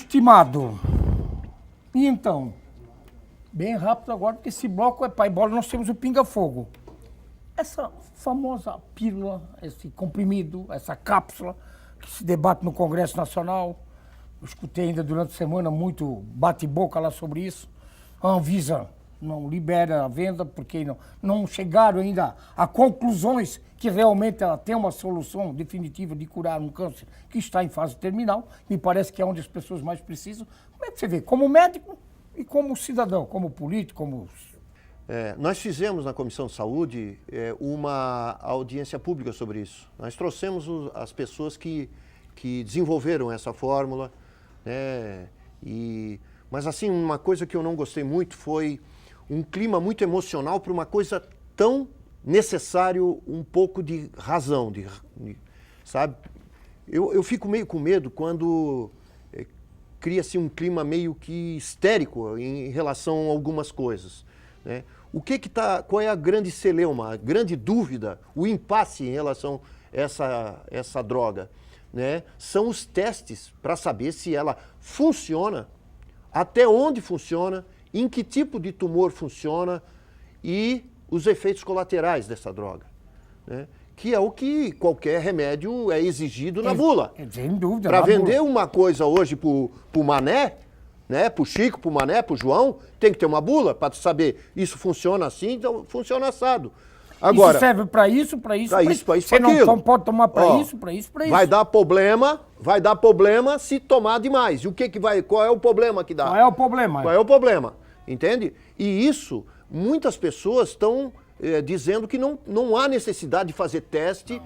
Estimado, e então, bem rápido agora, porque esse bloco é pai bola, nós temos o pinga-fogo. Essa famosa pílula, esse comprimido, essa cápsula que se debate no Congresso Nacional, eu escutei ainda durante a semana muito bate-boca lá sobre isso. A Anvisa não libera a venda porque não chegaram ainda a conclusões que realmente ela tem uma solução definitiva de curar um câncer que está em fase terminal. Me parece que é onde as pessoas mais precisam. Como é que você vê? Como médico e como cidadão, como político, como... Nós fizemos na Comissão de Saúde uma audiência pública sobre isso. Nós trouxemos as pessoas que desenvolveram essa fórmula, né? Mas assim, uma coisa que eu não gostei muito foi um clima muito emocional para uma coisa tão necessário, um pouco de razão, sabe? Eu fico meio com medo quando cria-se um clima meio que histérico em relação a algumas coisas, né? Qual é a grande celeuma, a grande dúvida, o impasse em relação a essa droga, né? São os testes para saber se ela funciona, até onde funciona, em que tipo de tumor funciona e os efeitos colaterais dessa droga, né? Que é o que qualquer remédio é exigido na bula. Sem dúvida. Para vender uma coisa hoje pro Mané, né? Pro Chico, pro Mané, pro João, tem que ter uma bula para saber isso funciona assim, então funciona assado. Agora, isso serve para isso, para isso, para isso, para Você aquilo. não pode tomar para isso, para isso, para isso. Vai dar problema se tomar demais. E qual é o problema que dá? Qual é o problema? Qual é o problema? Entende? E isso, muitas pessoas estão dizendo que não há necessidade de fazer teste.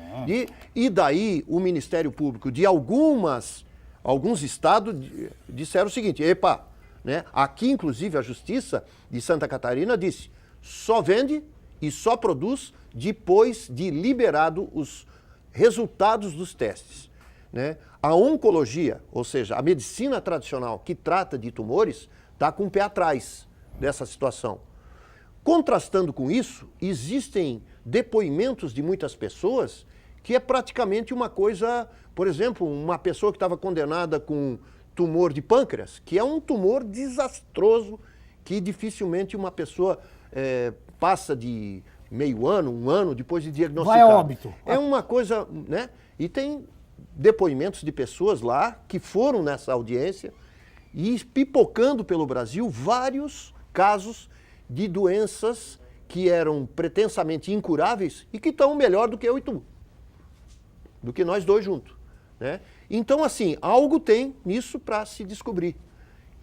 E daí o Ministério Público de alguns estados disseram o seguinte: epa, né? Aqui inclusive a Justiça de Santa Catarina disse, só vende e só produz depois de liberado os resultados dos testes, né? A oncologia, ou seja, a medicina tradicional que trata de tumores, está com o pé atrás dessa situação. Contrastando com isso, existem depoimentos de muitas pessoas que é praticamente uma coisa, por exemplo, uma pessoa que estava condenada com tumor de pâncreas, que é um tumor desastroso, que dificilmente uma pessoa passa de meio ano, um ano, depois de diagnosticar. Vai a óbito. É uma coisa, né? E tem depoimentos de pessoas lá que foram nessa audiência e pipocando pelo Brasil vários casos de doenças que eram pretensamente incuráveis e que estão melhor do que eu e tu, do que nós dois juntos, né? Então, assim, algo tem nisso para se descobrir.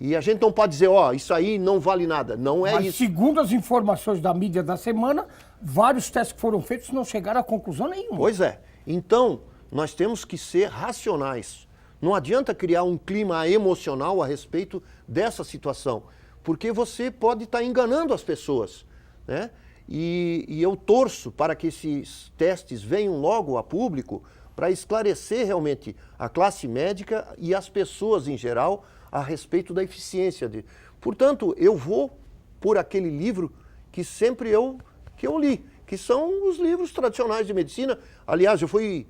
E a gente não pode dizer, isso aí não vale nada. Não é isso. Segundo as informações da mídia da semana, vários testes que foram feitos não chegaram a conclusão nenhuma. Pois é. Então, nós temos que ser racionais. Não adianta criar um clima emocional a respeito dessa situação, porque você pode estar enganando as pessoas, né? E eu torço para que esses testes venham logo a público para esclarecer realmente a classe médica e as pessoas em geral a respeito da eficiência dele. Portanto, eu vou por aquele livro que sempre eu li, que são os livros tradicionais de medicina. Aliás, eu fui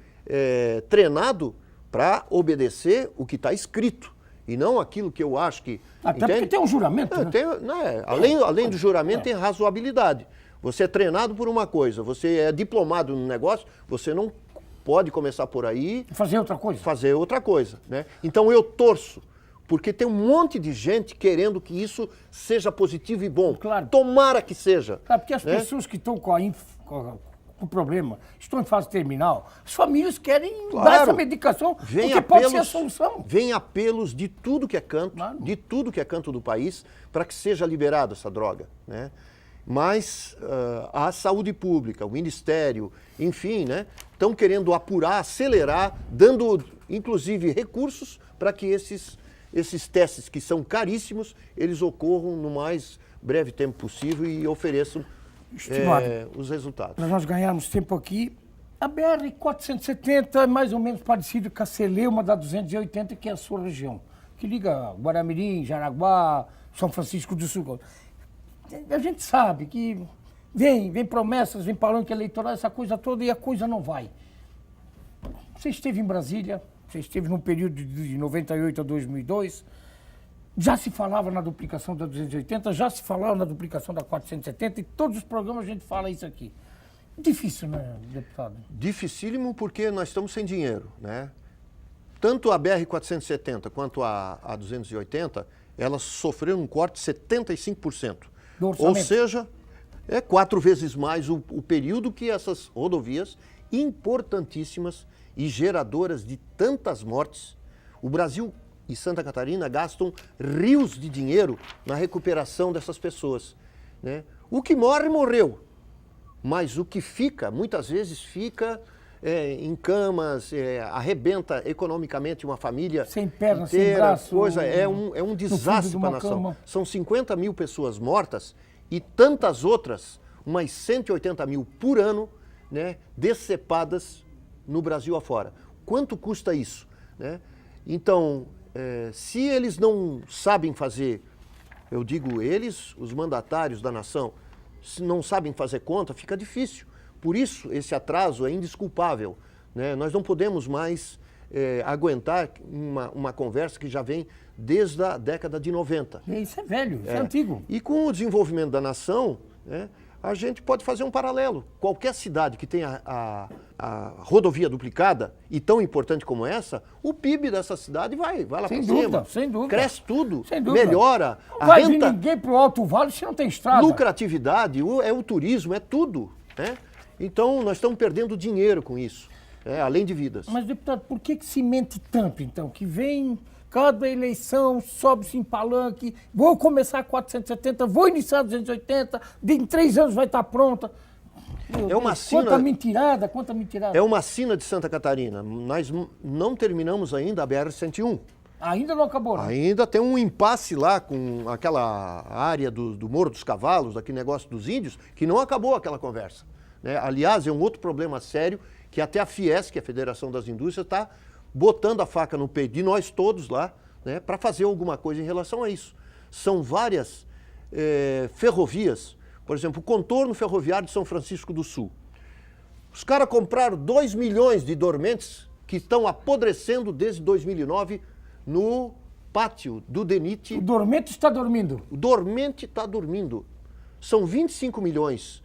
treinado para obedecer o que está escrito e não aquilo que eu acho que... Até porque tem um juramento, né? Além do juramento, tem razoabilidade. Você é treinado por uma coisa, você é diplomado no negócio, você não pode começar por aí... Fazer outra coisa. Né? Então eu torço, porque tem um monte de gente querendo que isso seja positivo e bom. Claro. Tomara que seja. Claro, porque as pessoas que estão com o problema, estão em fase terminal, as famílias querem dar essa medicação, porque pode ser a solução. Vem apelos de tudo que é canto, de tudo que é canto do país, para que seja liberada essa droga, né? Mas a saúde pública, o Ministério, enfim, né, estão querendo apurar, acelerar, dando inclusive recursos para que esses testes que são caríssimos, eles ocorram no mais breve tempo possível e ofereçam os resultados. Para nós ganharmos tempo aqui, a BR-470 é mais ou menos parecido com a Celeuma da 280, que é a sua região, que liga Guaramirim, Jaraguá, São Francisco do Sul. A gente sabe que vem promessas, vem palanque eleitoral, essa coisa toda, e a coisa não vai. Você esteve em Brasília, você esteve no período de 98 a 2002, Já se falava na duplicação da 280, já se falava na duplicação da 470, e todos os programas a gente fala isso aqui. Difícil, né, deputado? Dificílimo porque nós estamos sem dinheiro, né? Tanto a BR-470 quanto a 280, elas sofreram um corte de 75%. Do orçamento. Ou seja, é 4 vezes mais o período que essas rodovias importantíssimas e geradoras de tantas mortes. O Brasil e Santa Catarina gastam rios de dinheiro na recuperação dessas pessoas, né? O que morre, morreu. Mas o que fica, muitas vezes fica em camas, arrebenta economicamente uma família sem perna, inteira, sem braço. Coisa, é um desastre para a nação. Cama. São 50 mil pessoas mortas e tantas outras, umas 180 mil por ano, né, decepadas no Brasil afora. Quanto custa isso, né? Então, se eles não sabem fazer, eu digo eles, os mandatários da nação, se não sabem fazer conta, fica difícil. Por isso, esse atraso é indesculpável, né? Nós não podemos mais aguentar uma conversa que já vem desde a década de 90. Isso é velho, isso é antigo. E com o desenvolvimento da nação, né, a gente pode fazer um paralelo. Qualquer cidade que tenha a rodovia duplicada, e tão importante como essa, o PIB dessa cidade vai lá para cima. Sem dúvida. Cresce tudo, Sem dúvida. melhora. Não vai vir ninguém para o Alto Vale se não tem estrada. Lucratividade, o turismo, é tudo, né? Então, nós estamos perdendo dinheiro com isso, além de vidas. Mas, deputado, por que se mente tanto, então? Que vem cada eleição, sobe-se em palanque, vou começar a 470, vou iniciar a 280, em 3 anos vai estar pronta. Quanta mentirada. É uma sina de Santa Catarina. Nós não terminamos ainda a BR-101. Ainda não acabou, né? Ainda tem um impasse lá com aquela área do Morro dos Cavalos, daquele negócio dos índios, que não acabou aquela conversa, né? Aliás, é um outro problema sério que até a Fiesc, que é a Federação das Indústrias, está botando a faca no peito de nós todos lá, né, para fazer alguma coisa em relação a isso. São várias ferrovias, por exemplo, o contorno ferroviário de São Francisco do Sul. Os caras compraram 2 milhões de dormentes que estão apodrecendo desde 2009 no pátio do DENIT. O dormente está dormindo. O dormente está dormindo. São 25 milhões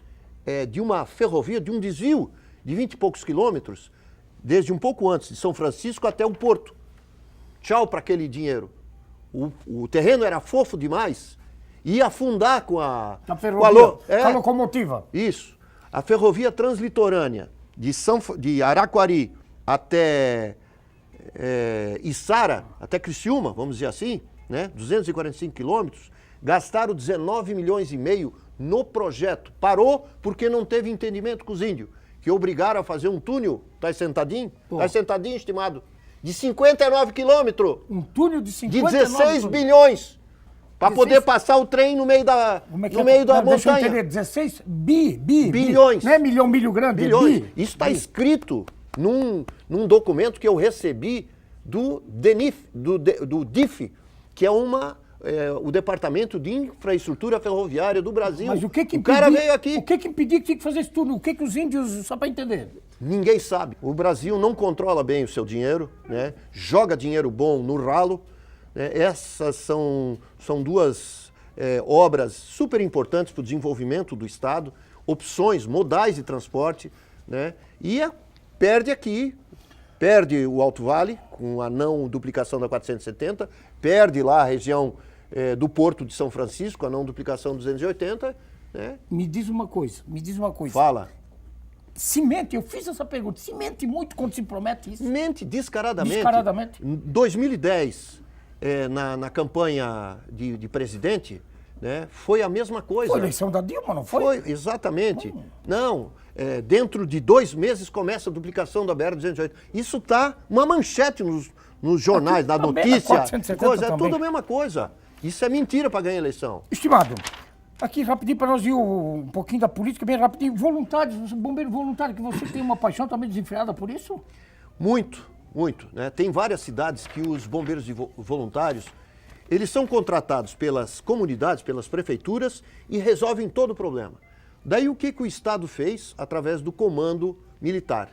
de uma ferrovia, de um desvio de 20 e poucos quilômetros, desde um pouco antes de São Francisco até o Porto. Tchau para aquele dinheiro. O terreno era fofo demais, ia afundar com a ferrovia, a locomotiva. Isso. A ferrovia translitorânea de Araquari até Içara, até Criciúma, vamos dizer assim, né? 245 quilômetros, gastaram 19 milhões e meio no projeto. Parou porque não teve entendimento com os índios, que obrigaram a fazer um túnel, tá sentadinho? Tá sentadinho, estimado? De 59 quilômetros. Um túnel de 59 de 16 bilhões. Para poder passar o trem no meio da montanha. Deixa eu entender, 16 bilhões. Não é milho grande, bilhões. Isso está escrito num documento que eu recebi do DIF, que é o Departamento de Infraestrutura Ferroviária do Brasil. Mas o cara veio aqui. O que impedia que tinha que fazer isso tudo? O que os índios, só para entender? Ninguém sabe. O Brasil não controla bem o seu dinheiro, né? Joga dinheiro bom no ralo. Essas são 2 obras super importantes para o desenvolvimento do Estado, opções modais de transporte, né? E perde o Alto Vale, com a não duplicação da 470, perde lá a região do Porto de São Francisco, a não duplicação 280. Né? Me diz uma coisa. Fala. Se mente, eu fiz essa pergunta, se mente muito quando se promete isso? Mente descaradamente. Em 2010, na campanha de presidente, né, foi a mesma coisa. Foi a eleição da Dilma, não foi? Foi, exatamente. Não, dentro de 2 meses começa a duplicação da BR-280. Isso está uma manchete nos jornais, na notícia. É tudo a mesma coisa. Isso é mentira para ganhar eleição. Estimado, aqui rapidinho para nós ir um pouquinho da política, bem rapidinho. Voluntários, bombeiro voluntário, que você tem uma paixão também desenfreada por isso? Muito, né? Tem várias cidades que os bombeiros voluntários, eles são contratados pelas comunidades, pelas prefeituras e resolvem todo o problema. Daí o que o Estado fez através do comando militar?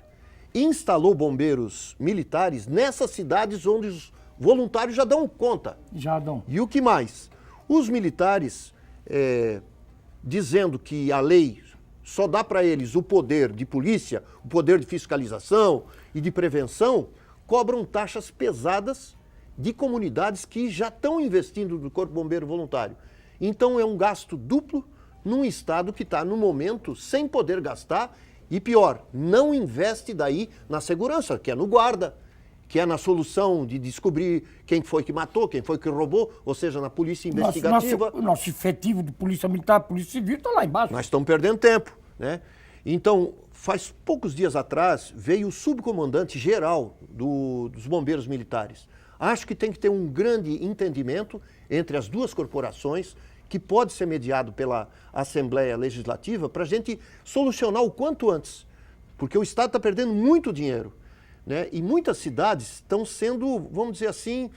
Instalou bombeiros militares nessas cidades onde voluntários já dão conta. Já dão. E o que mais? Os militares, dizendo que a lei só dá para eles o poder de polícia, o poder de fiscalização e de prevenção, cobram taxas pesadas de comunidades que já estão investindo no Corpo Bombeiro Voluntário. Então é um gasto duplo num estado que está, no momento, sem poder gastar e, pior, não investe daí na segurança, que é no guarda, que é na solução de descobrir quem foi que matou, quem foi que roubou, ou seja, na polícia investigativa. Nosso efetivo de polícia militar, polícia civil está lá embaixo. Nós estamos perdendo tempo, né? Então, faz poucos dias atrás, veio o subcomandante-geral dos bombeiros militares. Acho que tem que ter um grande entendimento entre as duas corporações, que pode ser mediado pela Assembleia Legislativa, para a gente solucionar o quanto antes. Porque o Estado está perdendo muito dinheiro, né? E muitas cidades estão sendo, vamos dizer assim,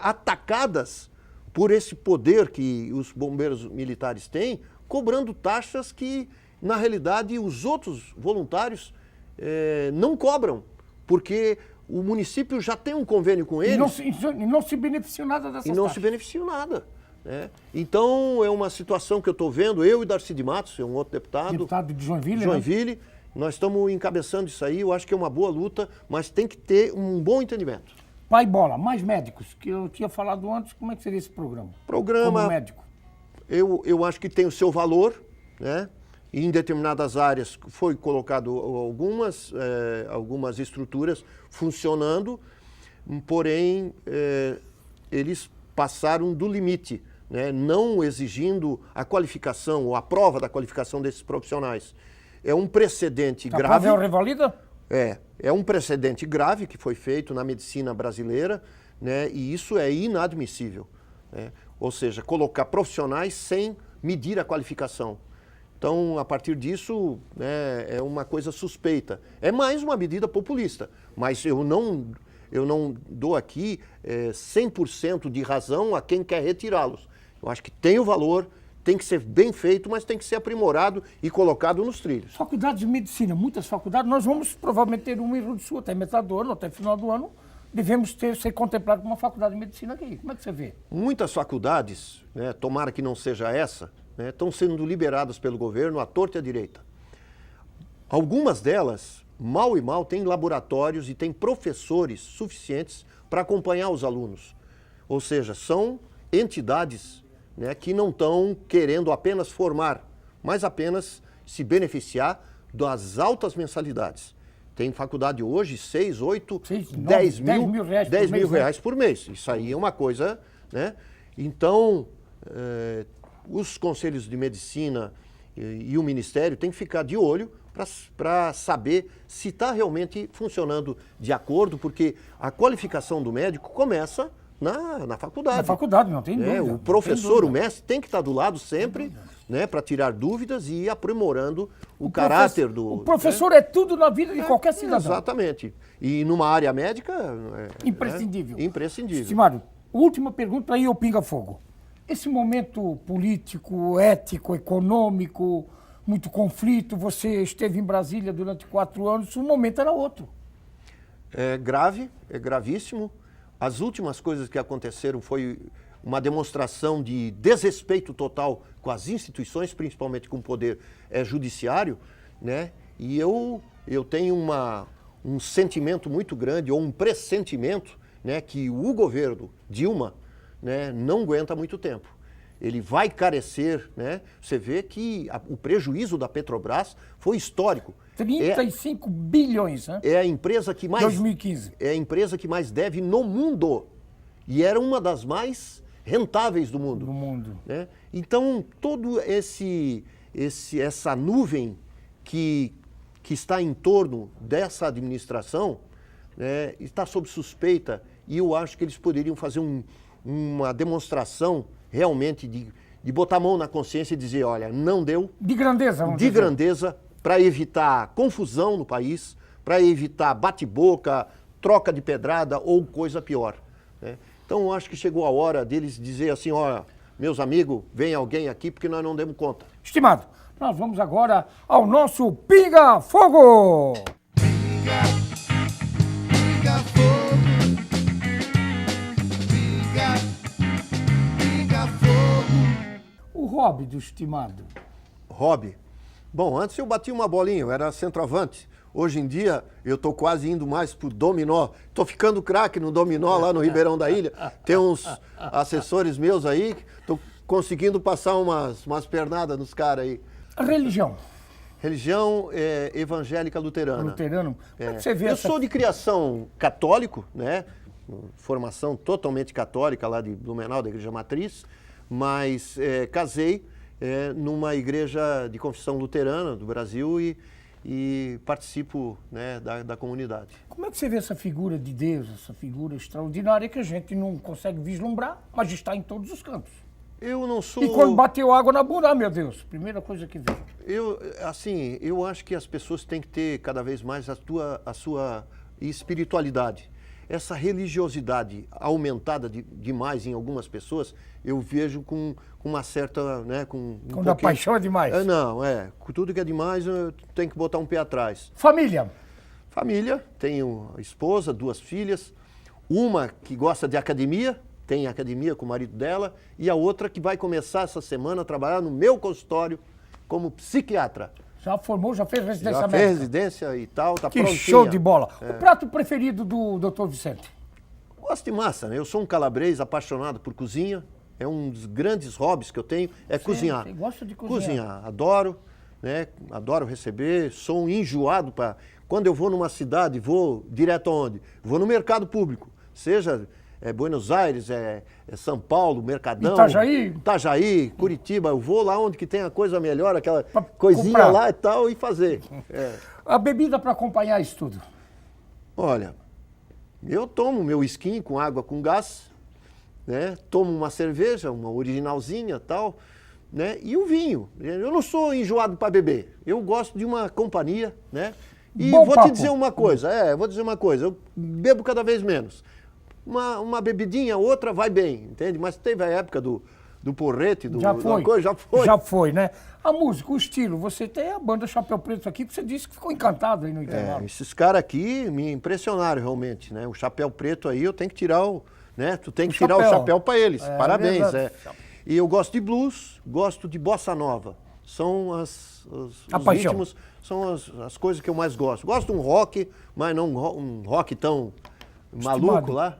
atacadas por esse poder que os bombeiros militares têm, cobrando taxas que, na realidade, os outros voluntários não cobram, porque o município já tem um convênio com eles. E não se beneficiam nada dessas taxas. E não se beneficiam nada. Né? Então, é uma situação que eu estou vendo, eu e Darcy de Matos, um outro deputado. Deputado de Joinville, Joinville, né? Nós estamos encabeçando isso aí, eu acho que é uma boa luta, mas tem que ter um bom entendimento. Pai Bola, mais médicos, que eu tinha falado antes, como é que seria esse programa? Programa, como médico. Eu acho que tem o seu valor, né? E em determinadas áreas foi colocado algumas estruturas funcionando, porém eles passaram do limite, né? Não exigindo a qualificação ou a prova da qualificação desses profissionais. É um precedente grave. A prova é revalida? É um precedente grave que foi feito na medicina brasileira, né? E isso é inadmissível, né? Ou seja, colocar profissionais sem medir a qualificação. Então, a partir disso, né, é uma coisa suspeita. É mais uma medida populista, mas eu não dou aqui 100% de razão a quem quer retirá-los. Eu acho que tem o valor, tem que ser bem feito, mas tem que ser aprimorado e colocado nos trilhos. Faculdades de medicina, muitas faculdades, nós vamos provavelmente ter um erro de sua até metade do ano, até final do ano, devemos ser contemplados como uma faculdade de medicina aqui. Como é que você vê? Muitas faculdades, né, tomara que não seja essa, né, estão sendo liberadas pelo governo à torta e à direita. Algumas delas, mal e mal, têm laboratórios e têm professores suficientes para acompanhar os alunos. Ou seja, são entidades, né, que não estão querendo apenas formar, mas apenas se beneficiar das altas mensalidades. Tem faculdade hoje, 6, 8, 10 mil reais por mês. Isso aí é uma coisa, né? Então, os conselhos de medicina e o Ministério têm que ficar de olho para saber se está realmente funcionando de acordo, porque a qualificação do médico começa na faculdade. Na faculdade, não tem dúvida. O professor, o mestre, tem que estar do lado sempre, né, para tirar dúvidas e ir aprimorando o caráter do... O professor é tudo na vida de qualquer cidadão. Exatamente. E numa área médica... Imprescindível. Imprescindível. Estimado, última pergunta aí, eu pinga fogo. Esse momento político, ético, econômico, muito conflito, você esteve em Brasília durante 4 anos, o momento era outro. É grave, é gravíssimo. As últimas coisas que aconteceram foi uma demonstração de desrespeito total com as instituições, principalmente com o poder judiciário, né? E eu tenho um sentimento muito grande, ou um pressentimento, né, que o governo Dilma, né, não aguenta muito tempo. Ele vai carecer, né? Você vê que o prejuízo da Petrobras foi histórico. 35 bilhões, né? É a empresa que mais... 2015. É a empresa que mais deve no mundo. E era uma das mais rentáveis do mundo. Né? Então, todo essa nuvem que está em torno dessa administração, né, está sob suspeita, e eu acho que eles poderiam fazer uma demonstração realmente de botar a mão na consciência e dizer, olha, não deu. De grandeza, vamos dizer. De grandeza, para evitar confusão no país, para evitar bate-boca, troca de pedrada ou coisa pior, né? Então, eu acho que chegou a hora deles dizer assim, olha, meus amigos, vem alguém aqui porque nós não demos conta. Estimado, nós vamos agora ao nosso Pinga Fogo! Pinga, pinga fogo. hobby do estimado? Hobby. Bom, antes eu batia uma bolinha, eu era centroavante. Hoje em dia eu estou quase indo mais pro dominó. Estou ficando craque no dominó lá no Ribeirão da Ilha. Tem uns assessores meus aí, estou conseguindo passar umas pernadas nos caras aí. A religião? Religião evangélica luterana. Luterano? Como é que você vê Eu sou de criação católico, né? Formação totalmente católica lá de Blumenau, da Igreja Matriz, mas casei numa igreja de confissão luterana do Brasil e participo, né, da comunidade. Como é que você vê essa figura de Deus, essa figura extraordinária que a gente não consegue vislumbrar, mas está em todos os cantos? Eu não sou... E quando bateu água na bunda, meu Deus, primeira coisa que vem. Eu acho que as pessoas têm que ter cada vez mais a sua espiritualidade. Essa religiosidade aumentada demais em algumas pessoas, eu vejo com uma certa... Né, Quando a paixão é demais. Com tudo que é demais, tem que botar um pé atrás. Família. Família, tenho esposa, 2 filhas, uma que gosta de academia, tem academia com o marido dela, e a outra que vai começar essa semana a trabalhar no meu consultório como psiquiatra. Já formou, já fez residência Já médica? fez residência e tal, tá Que prontinha. show de bola. O prato preferido do Dr. Vicente? Gosto de massa, né? Eu sou um calabrês apaixonado por cozinha, é um dos grandes hobbies que eu tenho, cozinhar. Você gosta de cozinhar? Adoro, né? Adoro receber, sou um enjoado para... Quando eu vou numa cidade, vou direto aonde? Vou no mercado público, seja Buenos Aires, São Paulo, Mercadão... Itajaí, Curitiba, eu vou lá onde que tem a coisa melhor, aquela coisinha comprar lá e tal, e fazer. A bebida para acompanhar isso tudo? Olha, eu tomo meu skin com água com gás, né? Tomo uma cerveja, uma originalzinha e tal, né? E o vinho. Eu não sou enjoado para beber, eu gosto de uma companhia, né? E te dizer uma coisa, eu bebo cada vez menos. Uma bebidinha, outra vai bem, entende? Mas teve a época do porrete, já foi. Já foi. Já foi, né? A música, o estilo, você tem a banda Chapéu Preto aqui, que você disse que ficou encantado aí no intervalo. Esses caras aqui me impressionaram realmente, né? O Chapéu Preto aí eu tenho que tirar o chapéu para eles. Parabéns, E eu gosto de blues, gosto de bossa nova. São os ritmos, são as coisas que eu mais gosto. Gosto de um rock, mas não um rock tão maluco lá.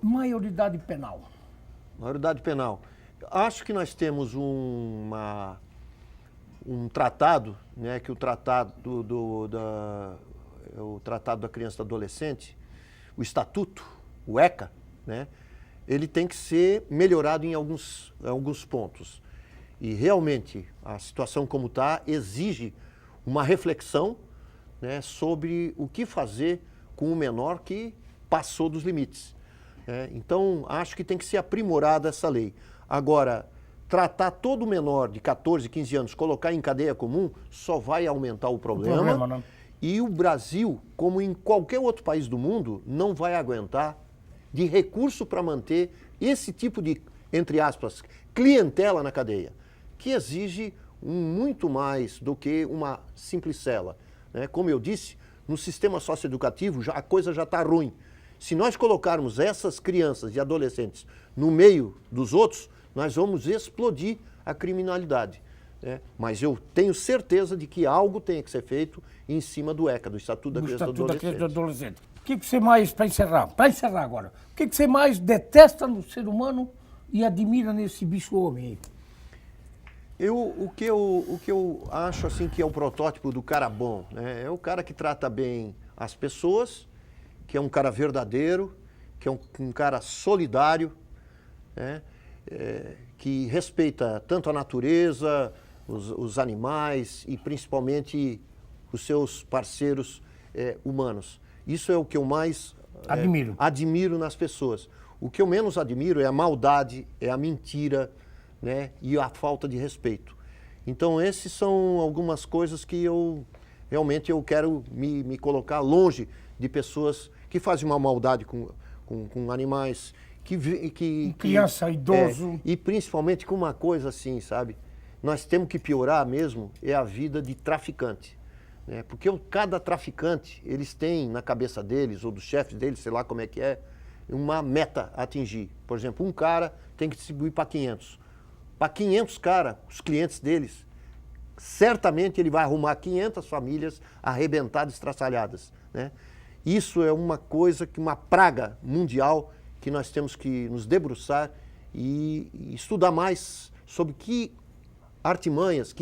Maioridade penal. Maioridade penal. Acho que nós temos um tratado, né, que o tratado o Tratado da Criança e do Adolescente, o Estatuto, o ECA, né, ele tem que ser melhorado em alguns pontos. E realmente a situação como está exige uma reflexão, né, sobre o que fazer com o menor que passou dos limites. Então, acho que tem que ser aprimorada essa lei. Agora, tratar todo menor de 14, 15 anos, colocar em cadeia comum, só vai aumentar o problema. Né? E o Brasil, como em qualquer outro país do mundo, não vai aguentar de recurso para manter esse tipo de, entre aspas, clientela na cadeia, que exige muito mais do que uma simples cela. Né? Como eu disse, no sistema socioeducativo a coisa já está ruim. Se nós colocarmos essas crianças e adolescentes no meio dos outros, nós vamos explodir a criminalidade. Né? Mas eu tenho certeza de que algo tem que ser feito em cima do ECA, do Estatuto da Criança e do Adolescente. O que você mais, para encerrar agora, o que você mais detesta no ser humano e admira nesse bicho homem aí? O que eu acho assim que é o protótipo do cara bom, né? É o cara que trata bem as pessoas, que é um cara verdadeiro, que é um cara solidário, né? Que respeita tanto a natureza, os animais e principalmente os seus parceiros humanos. Isso é o que eu mais admiro nas pessoas. O que eu menos admiro é a maldade, é a mentira, né? E a falta de respeito. Então, esses são algumas coisas que eu quero me colocar longe de pessoas que fazem uma maldade com animais, criança, idoso. E principalmente com uma coisa assim, sabe? Nós temos que piorar mesmo é a vida de traficante. Né? Porque cada traficante, eles têm na cabeça deles, ou dos chefes deles, sei lá como é que é, uma meta a atingir. Por exemplo, um cara tem que distribuir para 500. para 500 caras, os clientes deles, certamente ele vai arrumar 500 famílias arrebentadas, estraçalhadas, né? Isso é uma coisa, uma praga mundial que nós temos que nos debruçar e estudar mais sobre que artimanhas,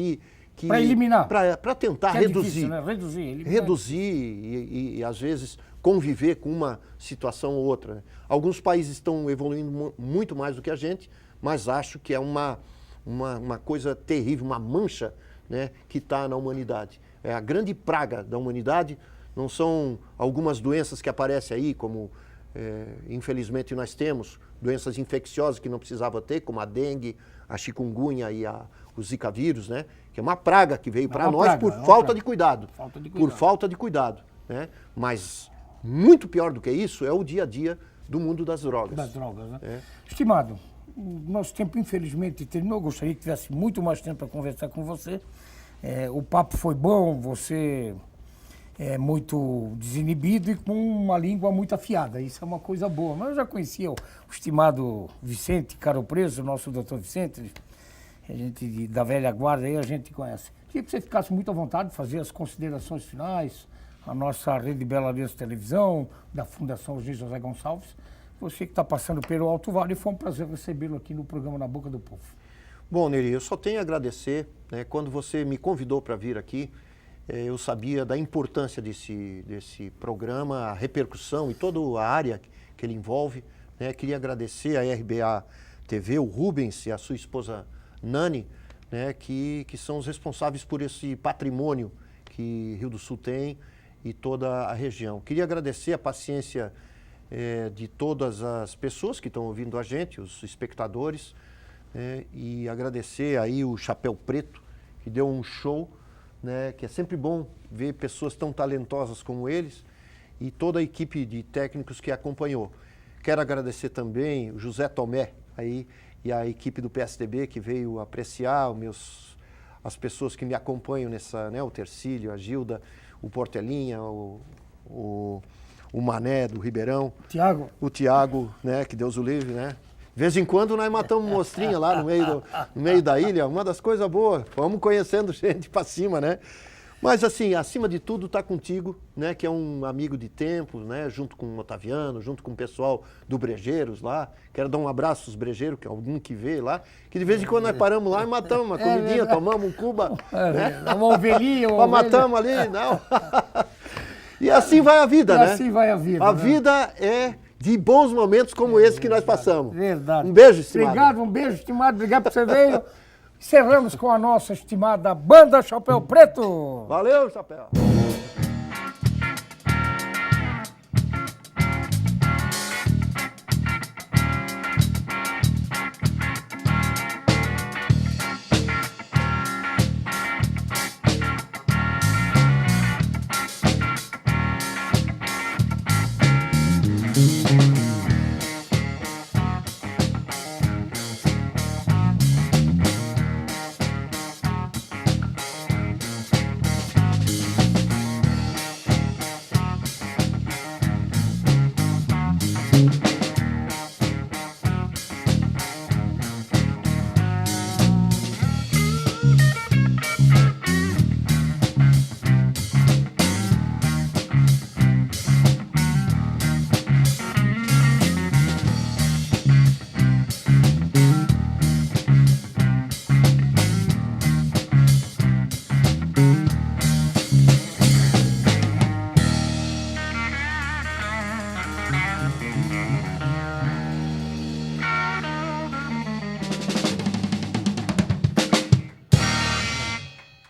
para eliminar. Para tentar que é reduzir. Difícil, né? Eliminar. Reduzir e, às vezes, conviver com uma situação ou outra, né? Alguns países estão evoluindo muito mais do que a gente, mas acho que é uma coisa terrível, uma mancha, né, que está na humanidade. É a grande praga da humanidade. Não são algumas doenças que aparecem aí, como infelizmente nós temos, doenças infecciosas que não precisava ter, como a dengue, a chikungunya e o zika vírus, né? Que é uma praga que veio para nós por falta de cuidado. Por falta de cuidado, né? Mas muito pior do que isso é o dia a dia do mundo das drogas. Das drogas, né? Estimado, o nosso tempo infelizmente terminou. Eu gostaria que tivesse muito mais tempo para conversar com você. O papo foi bom, você é muito desinibido e com uma língua muito afiada. Isso é uma coisa boa. Mas eu já conhecia o estimado Vicente Caro Preso, nosso doutor Vicente, a gente da velha guarda aí, a gente conhece. Queria que você ficasse muito à vontade de fazer as considerações finais, a nossa Rede Bela Aliança Televisão, da Fundação José Gonçalves. Você que está passando pelo Alto Vale, foi um prazer recebê-lo aqui no programa Na Boca do Povo. Bom, Neri, eu só tenho a agradecer, né? Quando você me convidou para vir aqui, eu sabia da importância desse programa, a repercussão e toda a área que ele envolve, né? Queria agradecer a RBA TV, o Rubens e a sua esposa Nani, né? Que são os responsáveis por esse patrimônio que Rio do Sul tem e toda a região. Queria agradecer a paciência de todas as pessoas que estão ouvindo a gente, os espectadores, e agradecer aí o Chapéu Preto, que deu um show, né, que é sempre bom ver pessoas tão talentosas como eles e toda a equipe de técnicos que acompanhou. Quero agradecer também o José Tomé aí, e a equipe do PSDB que veio apreciar as pessoas que me acompanham nessa, né, o Tercílio, a Gilda, o Portelinha, o Mané do Ribeirão, o Tiago, né, que Deus o livre, né? De vez em quando nós matamos mostrinha lá no meio da ilha, uma das coisas boas, vamos conhecendo gente para cima, né? Mas assim, acima de tudo está contigo, né, que é um amigo de tempo, né, junto com o Otaviano, junto com o pessoal do Brejeiros lá. Quero dar um abraço aos Brejeiros, que é algum que vê lá, que de vez em quando nós paramos lá e matamos uma comidinha, tomamos um cuba, né? Uma ovelhinha, matamos ali, não. E assim vai a vida, né? Assim vai a vida. A vida é de bons momentos como esse que nós passamos. Verdade. Um beijo, estimado. Obrigado, um beijo, estimado. Obrigado por você veio. Encerramos com a nossa estimada Banda Chapéu Preto. Valeu, Chapéu.